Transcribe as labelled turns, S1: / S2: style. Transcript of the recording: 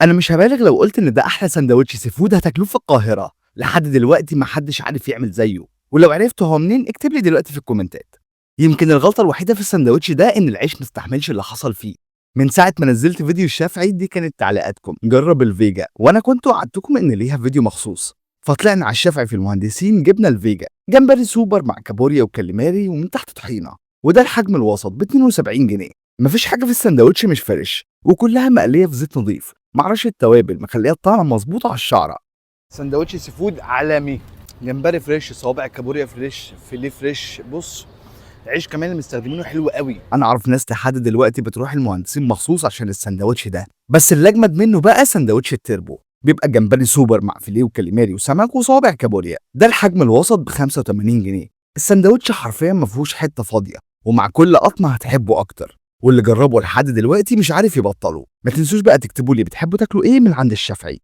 S1: انا مش هبالغ لو قلت ان ده احلى سندوتش سي فود هتاكلوه في القاهره. لحد دلوقتي ما حدش عارف يعمل زيه، ولو عرفت هو منين اكتب لي دلوقتي في الكومنتات. يمكن الغلطه الوحيده في السندوتش ده ان العيش ما استحملش اللي حصل فيه. من ساعه ما نزلت فيديو الشافعي دي كانت تعليقاتكم جرب الفيجا، وانا كنت وعدتكم ان ليها فيديو مخصوص. فطلعنا على الشافعي في المهندسين جبنا الفيجا جمبري سوبر مع كابوريا وكاليماري ومن تحت طحينه، وده الحجم الوسط ب 72 جنيه. مفيش حاجه في السندوتش مش فريش، وكلها مقليه في زيت نظيف مع رشه توابل مخليها الطعم مظبوط على الشعره. سندوتش سي فود عالمي، جمبري فريش، صوابع كابوريا فريش، فيليه فريش. بص، العيش كمان اللي مستخدمينه حلو قوي. انا اعرف ناس لحد دلوقتي بتروح المهندسين مخصوص عشان السندوتش ده. بس اللي اجمد منه بقى سندوتش التربو، بيبقى جمبري سوبر مع فيليه وكاليماري وسمك وصوابع كابوريا، ده الحجم الوسط ب 85 جنيه. السندوتش حرفيا ما فيهوش حته فاضيه، ومع كل قطمه هتحبه اكتر. واللي جربه لحد دلوقتي مش عارف يبطله. ما تنسوش بقى تكتبوا لي بتحبوا تاكلوا ايه من عند الشافعي.